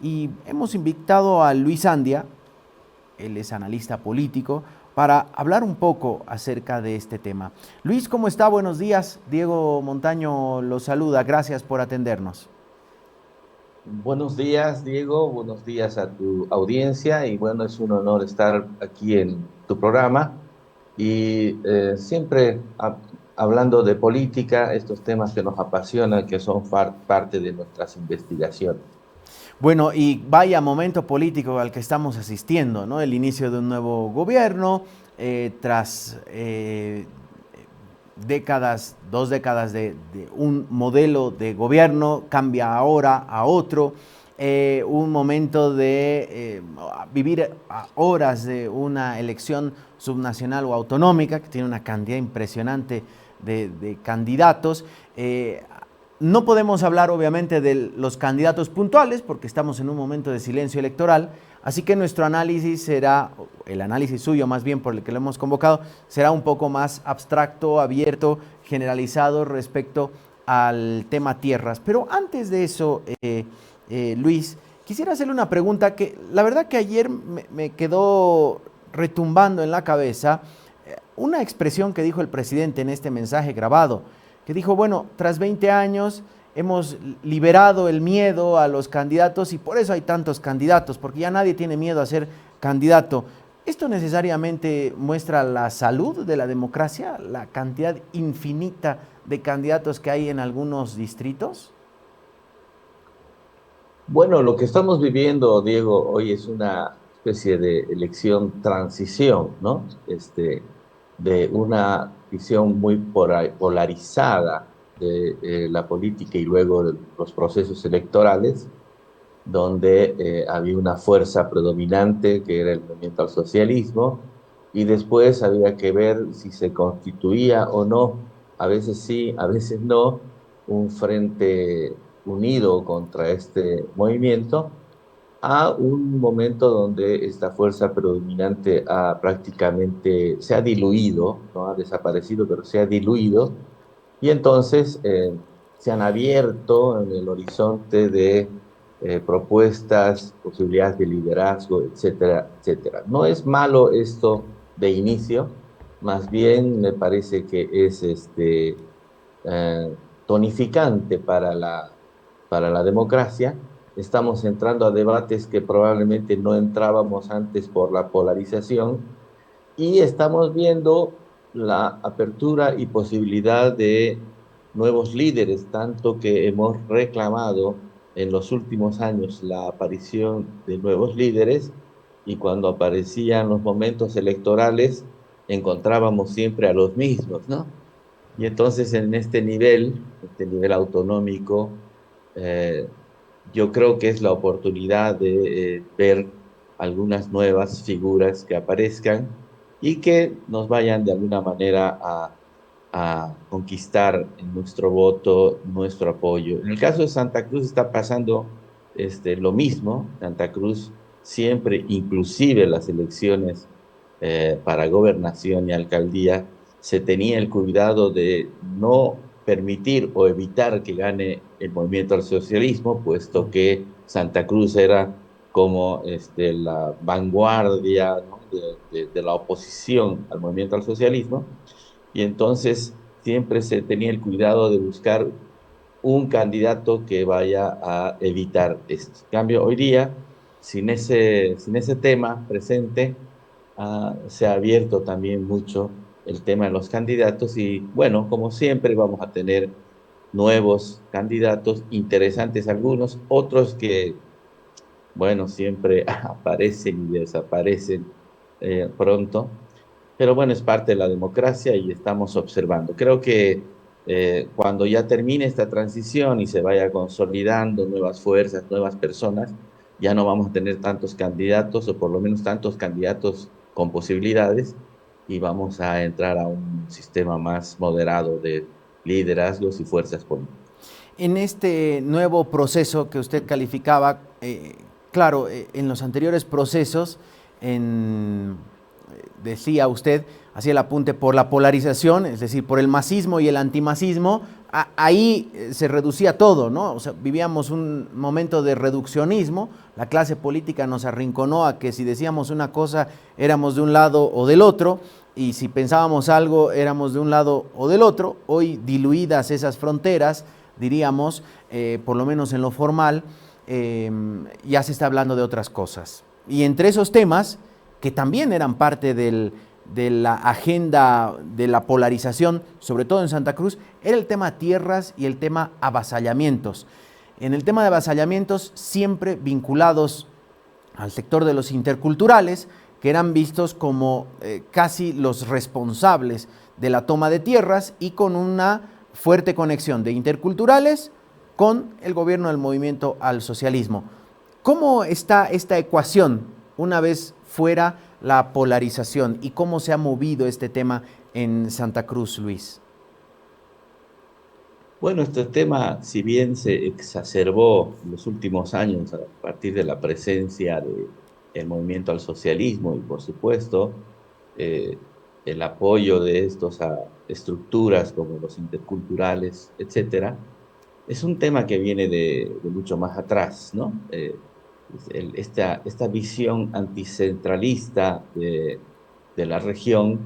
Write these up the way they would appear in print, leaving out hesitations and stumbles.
y hemos invitado a Luis Andia, él es analista político, para hablar un poco acerca de este tema. Luis, ¿cómo está? Buenos días. Diego Montaño lo saluda. Gracias por atendernos. Buenos días, Diego. Buenos días a tu audiencia y bueno, es un honor estar aquí en tu programa y siempre hablando de política, estos temas que nos apasionan, que son parte de nuestras investigaciones. Bueno, y vaya momento político al que estamos asistiendo, ¿no? El inicio de un nuevo gobierno, tras décadas, 2 décadas de un modelo de gobierno, cambia ahora a otro, un momento de vivir a horas de una elección subnacional o autonómica, que tiene una cantidad impresionante de candidatos. No podemos hablar obviamente de los candidatos puntuales porque estamos en un momento de silencio electoral, así que nuestro análisis será, el análisis suyo más bien por el que lo hemos convocado, será un poco más abstracto, abierto, generalizado respecto al tema tierras. Pero antes de eso, Luis, quisiera hacerle una pregunta que la verdad que ayer me quedó retumbando en la cabeza, una expresión que dijo el presidente en este mensaje grabado, que dijo, bueno, tras 20 años hemos liberado el miedo a los candidatos y por eso hay tantos candidatos, porque ya nadie tiene miedo a ser candidato. ¿Esto necesariamente muestra la salud de la democracia, la cantidad infinita de candidatos que hay en algunos distritos? Bueno, lo que estamos viviendo, Diego, hoy es una especie de elección transición, ¿no? De una visión muy polarizada de la política y luego de los procesos electorales, donde había una fuerza predominante que era el movimiento al socialismo, y después había que ver si se constituía o no, a veces sí, a veces no, un frente unido contra este movimiento, a un momento donde esta fuerza predominante prácticamente se ha diluido, no ha desaparecido, pero se ha diluido, y entonces se han abierto en el horizonte de propuestas, posibilidades de liderazgo, etcétera, etcétera. No es malo esto de inicio, más bien me parece que es eh, tonificante para la democracia. Estamos entrando a debates que probablemente no entrábamos antes por la polarización y estamos viendo la apertura y posibilidad de nuevos líderes, tanto que hemos reclamado en los últimos años la aparición de nuevos líderes y cuando aparecían los momentos electorales encontrábamos siempre a los mismos, ¿no? Y entonces en este nivel autonómico, eh, yo creo que es la oportunidad de ver algunas nuevas figuras que aparezcan y que nos vayan de alguna manera a conquistar en nuestro voto, nuestro apoyo. En el caso de Santa Cruz está pasando lo mismo. Santa Cruz siempre, inclusive las elecciones para gobernación y alcaldía, se tenía el cuidado de no permitir o evitar que gane el movimiento al socialismo, puesto que Santa Cruz era como la vanguardia, ¿no? de la oposición al movimiento al socialismo, y entonces siempre se tenía el cuidado de buscar un candidato que vaya a evitar esto. En cambio, hoy día, sin ese tema presente, se ha abierto también mucho el tema de los candidatos y bueno, como siempre vamos a tener nuevos candidatos, interesantes algunos, otros que, bueno, siempre aparecen y desaparecen pronto, pero bueno, es parte de la democracia y estamos observando. Creo que cuando ya termine esta transición y se vaya consolidando nuevas fuerzas, nuevas personas, ya no vamos a tener tantos candidatos o por lo menos tantos candidatos con posibilidades y vamos a entrar a un sistema más moderado de liderazgos y fuerzas políticas. En este nuevo proceso que usted calificaba, claro, en los anteriores procesos, decía usted, hacía el apunte por la polarización, es decir, por el masismo y el antimasismo, ahí se reducía todo, ¿no? O sea, vivíamos un momento de reduccionismo, la clase política nos arrinconó a que si decíamos una cosa éramos de un lado o del otro, y si pensábamos algo éramos de un lado o del otro. Hoy, diluidas esas fronteras, diríamos, por lo menos en lo formal, ya se está hablando de otras cosas. Y entre esos temas, que también eran parte de la agenda de la polarización, sobre todo en Santa Cruz, era el tema tierras y el tema avasallamientos. En el tema de avasallamientos, siempre vinculados al sector de los interculturales, que eran vistos como casi los responsables de la toma de tierras, y con una fuerte conexión de interculturales con el gobierno del movimiento al socialismo. ¿Cómo está esta ecuación una vez fuera la polarización, y cómo se ha movido este tema en Santa Cruz, Luis? Bueno, este tema, si bien se exacerbó en los últimos años a partir de la presencia del movimiento al socialismo y, por supuesto, eh, el apoyo de estos a estructuras como los interculturales, etcétera, es un tema que viene de mucho más atrás, ¿no? Esta visión anticentralista de la región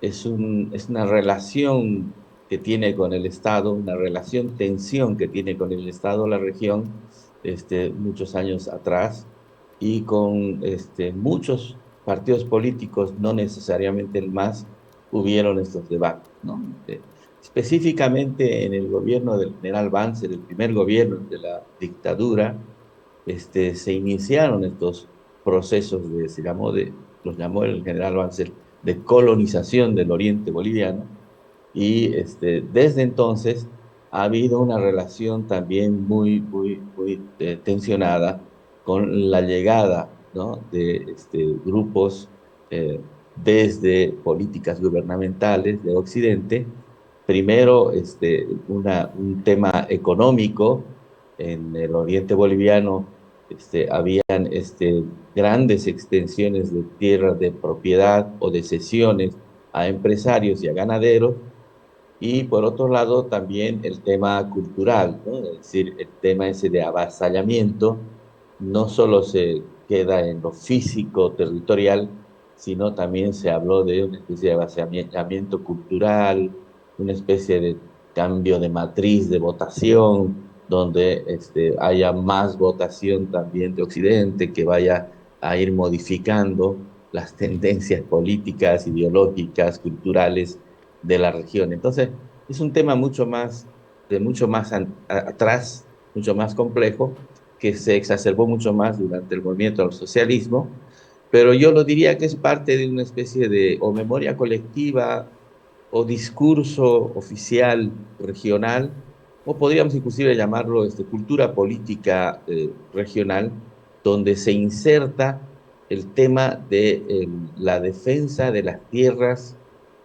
es una relación que tiene con el Estado, una relación tensión que tiene con el Estado, la región, muchos años atrás, y con muchos partidos políticos, no necesariamente el MAS, hubieron estos debates, ¿no? Específicamente en el gobierno del general Banzer, el primer gobierno de la dictadura, se iniciaron estos procesos los llamó el general Banzer, de colonización del oriente boliviano, y desde entonces ha habido una relación también muy tensionada con la llegada, ¿no?, de grupos desde políticas gubernamentales de Occidente. Primero, un tema económico. En el oriente boliviano habían grandes extensiones de tierras de propiedad o de cesiones a empresarios y a ganaderos, y por otro lado también el tema cultural, ¿no? Es decir, el tema ese de avasallamiento no solo se queda en lo físico territorial, sino también se habló de una especie de avasallamiento cultural, una especie de cambio de matriz de votación, donde haya más votación también de Occidente, que vaya a ir modificando las tendencias políticas, ideológicas, culturales de la región. Entonces, es un tema mucho más atrás, mucho más complejo, que se exacerbó mucho más durante el movimiento al socialismo, pero yo lo diría que es parte de una especie de o memoria colectiva o discurso oficial regional, o podríamos inclusive llamarlo cultura política regional, donde se inserta el tema de la defensa de las tierras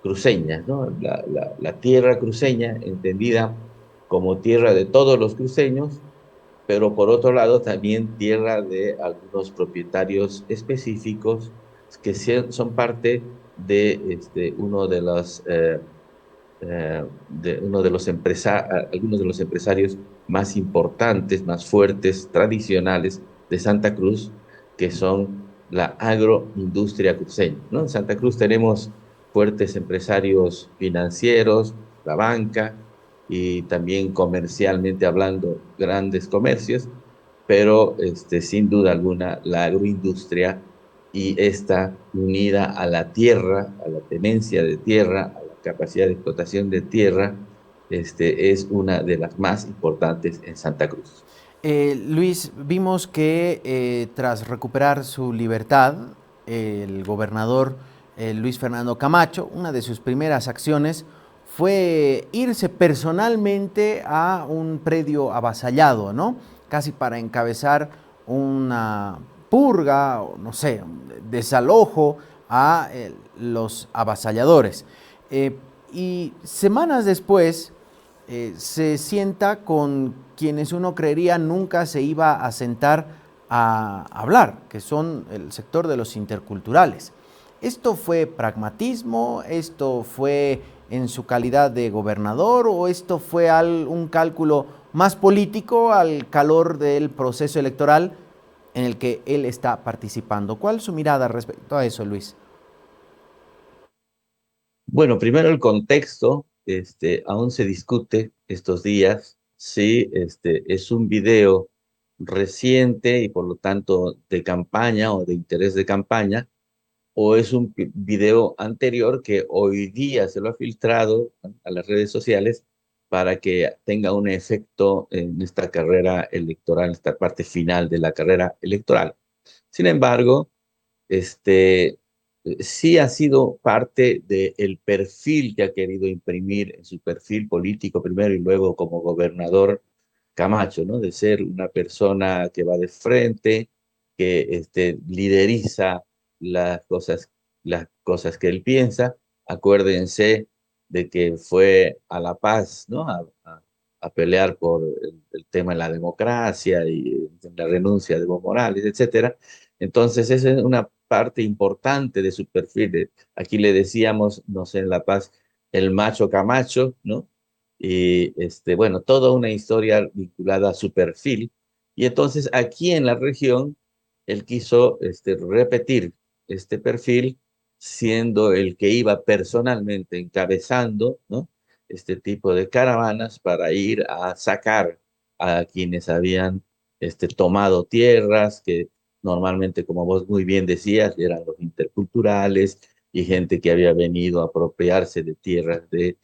cruceñas, ¿no? La tierra cruceña, entendida como tierra de todos los cruceños, pero por otro lado también tierra de algunos propietarios específicos que son parte de uno de los algunos de los empresarios más importantes, más fuertes, tradicionales de Santa Cruz, que son la agroindustria cruceña, ¿no? En Santa Cruz tenemos fuertes empresarios financieros, la banca, y también comercialmente hablando, grandes comercios, pero sin duda alguna la agroindustria, y esta unida a la tierra, a la tenencia de tierra, a la capacidad de explotación de tierra, es una de las más importantes en Santa Cruz. Luis, vimos que tras recuperar su libertad, el gobernador Luis Fernando Camacho, una de sus primeras acciones fue irse personalmente a un predio avasallado, ¿no? Casi para encabezar una purga, o no sé, desalojo a los avasalladores. Y semanas después se sienta con quienes uno creería nunca se iba a sentar a hablar, que son el sector de los interculturales. ¿Esto fue pragmatismo? ¿Esto fue en su calidad de gobernador, o esto fue un cálculo más político al calor del proceso electoral en el que él está participando? ¿Cuál es su mirada respecto a eso, Luis? Bueno, primero el contexto, aún se discute estos días si es un video reciente y por lo tanto de campaña o de interés de campaña, o es un video anterior que hoy día se lo ha filtrado a las redes sociales para que tenga un efecto en esta carrera electoral, esta parte final de la carrera electoral. Sin embargo, sí ha sido parte del perfil que ha querido imprimir en su perfil político primero y luego como gobernador Camacho, ¿no? De ser una persona que va de frente, que lideriza las cosas que él piensa. Acuérdense de que fue a La Paz, ¿no? A pelear por el tema de la democracia y la renuncia de Evo Morales, etcétera. Entonces, esa es una parte importante de su perfil. Aquí le decíamos, no sé, en La Paz, el macho Camacho, ¿no? Y bueno, toda una historia vinculada a su perfil. Y entonces aquí en la región, él quiso repetir este perfil, siendo el que iba personalmente encabezando, ¿no? Este tipo de caravanas para ir a sacar a quienes habían tomado tierras, que normalmente, como vos muy bien decías, eran los interculturales y gente que había venido a apropiarse de tierras de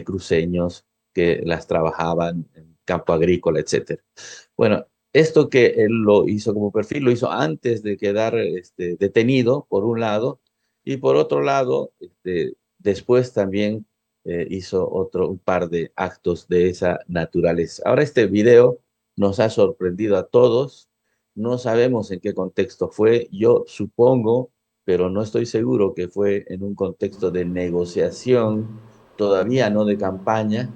cruceños que las trabajaban en campo agrícola, etcétera. Bueno, esto que él lo hizo como perfil, lo hizo antes de quedar detenido, por un lado, y por otro lado, después también hizo un par de actos de esa naturaleza. Ahora este video nos ha sorprendido a todos, no sabemos en qué contexto fue, yo supongo, pero no estoy seguro que fue en un contexto de negociación, todavía no de campaña,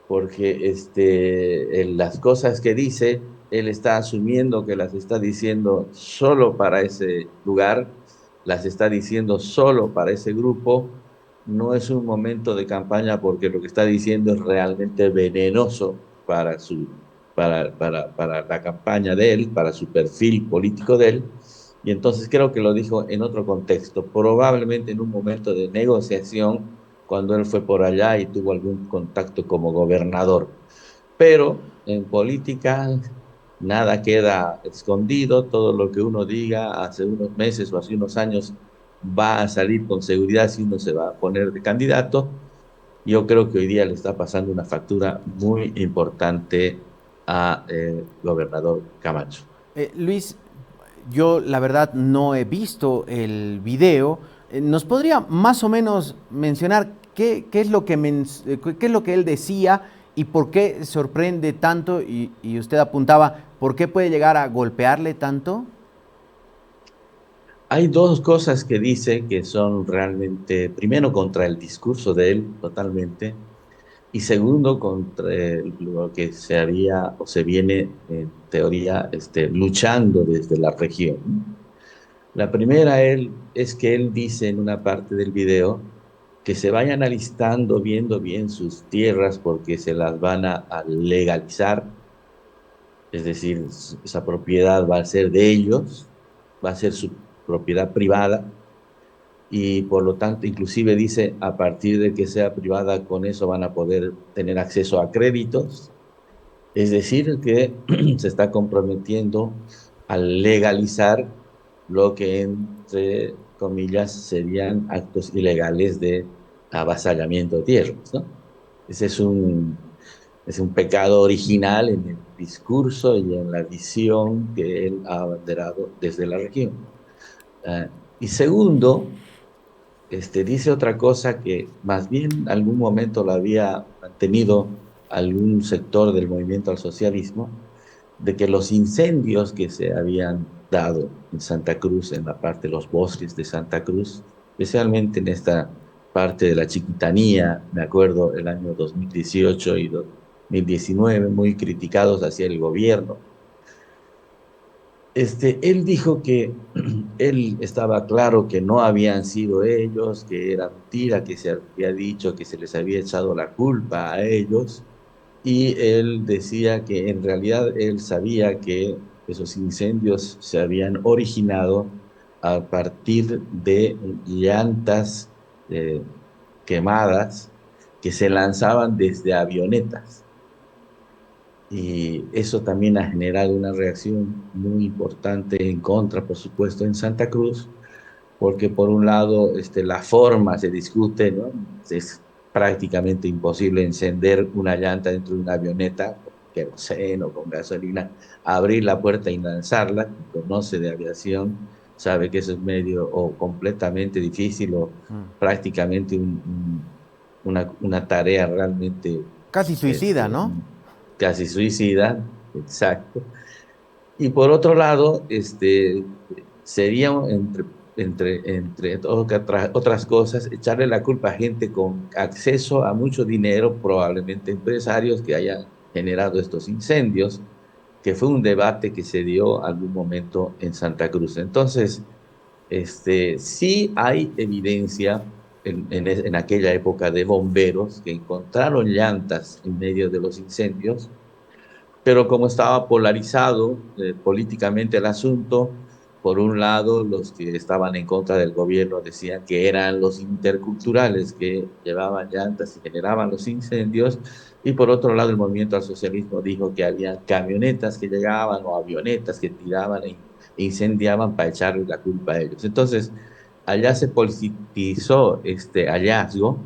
porque en las cosas que dice, él está asumiendo que las está diciendo solo para ese lugar, las está diciendo solo para ese grupo. No es un momento de campaña porque lo que está diciendo es realmente venenoso para la campaña de él, para su perfil político de él. Y entonces creo que lo dijo en otro contexto, probablemente en un momento de negociación cuando él fue por allá y tuvo algún contacto como gobernador. Pero en política nada queda escondido, todo lo que uno diga hace unos meses o hace unos años va a salir con seguridad si uno se va a poner de candidato. Yo creo que hoy día le está pasando una factura muy importante a gobernador Camacho. Luis, yo la verdad no he visto el video. ¿Nos podría más o menos mencionar qué es lo que qué es lo que él decía y por qué sorprende tanto? Y usted apuntaba, ¿por qué puede llegar a golpearle tanto? Hay dos cosas que dice que son realmente, primero, contra el discurso de él totalmente, y segundo, contra lo que se había o se viene en teoría luchando desde la región. La primera es que él dice en una parte del video que se vayan alistando, viendo bien sus tierras porque se las van a legalizar, es decir, esa propiedad va a ser de ellos, va a ser su propiedad privada y por lo tanto, inclusive dice, a partir de que sea privada, con eso van a poder tener acceso a créditos, es decir, que se está comprometiendo a legalizar lo que, entre comillas, serían actos ilegales de avasallamiento de tierras, ¿no? Ese es un pecado original en el discurso y en la visión que él ha abanderado desde la región. Y segundo, dice otra cosa que más bien algún momento lo había mantenido algún sector del movimiento al socialismo, de que los incendios que se habían dado en Santa Cruz, en la parte de los bosques de Santa Cruz, especialmente en esta parte de la Chiquitanía, me acuerdo el año 2018 y 2019, muy criticados hacia el gobierno, él dijo que él estaba claro que no habían sido ellos, que era mentira, que se había dicho que se les había echado la culpa a ellos, y él decía que en realidad él sabía que esos incendios se habían originado a partir de llantas eh, quemadas que se lanzaban desde avionetas. Y eso también ha generado una reacción muy importante en contra, por supuesto, en Santa Cruz, porque por un lado la forma se discute, ¿no? Es prácticamente imposible encender una llanta dentro de una avioneta con queroseno o con gasolina, abrir la puerta y lanzarla. Quien conoce de aviación sabe que eso es medio o completamente difícil o Mm. prácticamente una tarea realmente Casi suicida, este, ¿no? casi suicida, exacto. Y por otro lado, sería entre otras cosas, echarle la culpa a gente con acceso a mucho dinero, probablemente empresarios que hayan generado estos incendios, que fue un debate que se dio algún momento en Santa Cruz. Entonces, sí hay evidencia en aquella época de bomberos que encontraron llantas en medio de los incendios, pero como estaba polarizado políticamente el asunto, por un lado los que estaban en contra del gobierno decían que eran los interculturales que llevaban llantas y generaban los incendios, y por otro lado el movimiento al socialismo dijo que había camionetas que llegaban o avionetas que tiraban e incendiaban para echarle la culpa a ellos. Entonces, allá se politizó este hallazgo.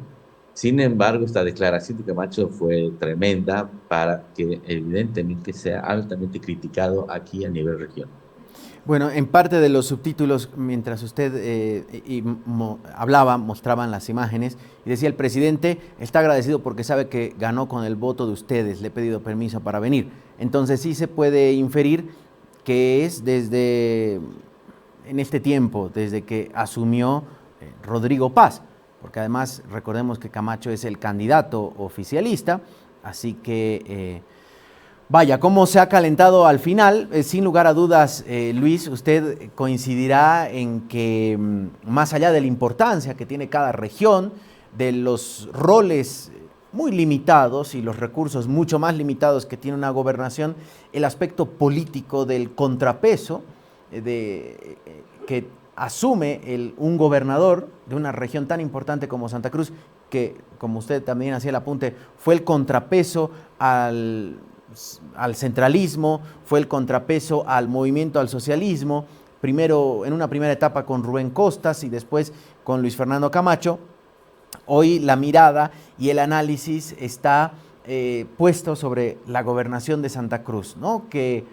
Sin embargo, esta declaración de Camacho fue tremenda para que evidentemente sea altamente criticado aquí a nivel regional. Bueno, en parte de los subtítulos, mientras usted hablaba, mostraban las imágenes y decía: el presidente está agradecido porque sabe que ganó con el voto de ustedes, le he pedido permiso para venir. Entonces sí se puede inferir que es desde, en este tiempo, desde que asumió Rodrigo Paz, porque además recordemos que Camacho es el candidato oficialista, así que... vaya, cómo se ha calentado al final. Sin lugar a dudas, Luis, usted coincidirá en que más allá de la importancia que tiene cada región, de los roles muy limitados y los recursos mucho más limitados que tiene una gobernación, el aspecto político del contrapeso que asume un gobernador de una región tan importante como Santa Cruz, que, como usted también hacía el apunte, fue el contrapeso al centralismo, fue el contrapeso al movimiento al socialismo, primero en una primera etapa con Rubén Costas y después con Luis Fernando Camacho. Hoy la mirada y el análisis está puesto sobre la gobernación de Santa Cruz, ¿no? Que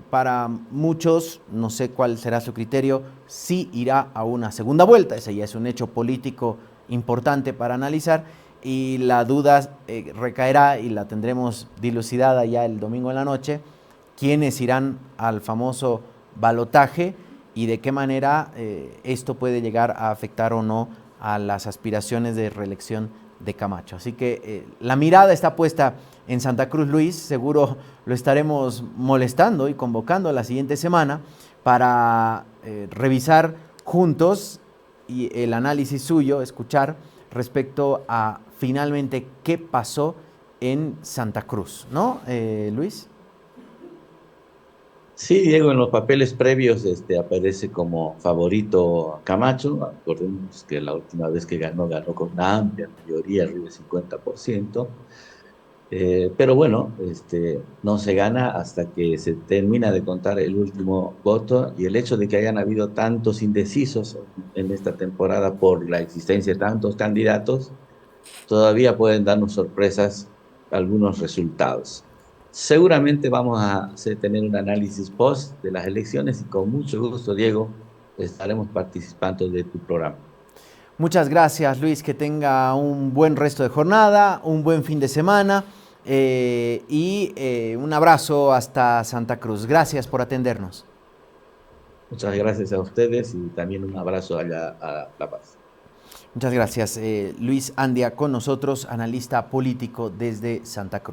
para muchos, no sé cuál será su criterio, sí irá a una segunda vuelta. Ese ya es un hecho político importante para analizar, y la duda recaerá y la tendremos dilucidada ya el domingo en la noche: quiénes irán al famoso balotaje y de qué manera esto puede llegar a afectar o no a las aspiraciones de reelección de Camacho. Así que la mirada está puesta en Santa Cruz, Luis. Seguro lo estaremos molestando y convocando la siguiente semana para revisar juntos y el análisis suyo, escuchar respecto a finalmente qué pasó en Santa Cruz, ¿no, Luis? Sí, Diego, en los papeles previos aparece como favorito Camacho. Acordemos que la última vez que ganó, ganó con una amplia mayoría, arriba del 50%. Pero bueno, no se gana hasta que se termina de contar el último voto, y el hecho de que hayan habido tantos indecisos en esta temporada por la existencia de tantos candidatos, todavía pueden darnos sorpresas algunos resultados. Seguramente vamos a tener un análisis post de las elecciones, y con mucho gusto, Diego, estaremos participando de tu programa. Muchas gracias, Luis, que tenga un buen resto de jornada, un buen fin de semana y un abrazo hasta Santa Cruz. Gracias por atendernos. Muchas gracias a ustedes y también un abrazo allá a La Paz. Muchas gracias. Luis Andia con nosotros, analista político desde Santa Cruz.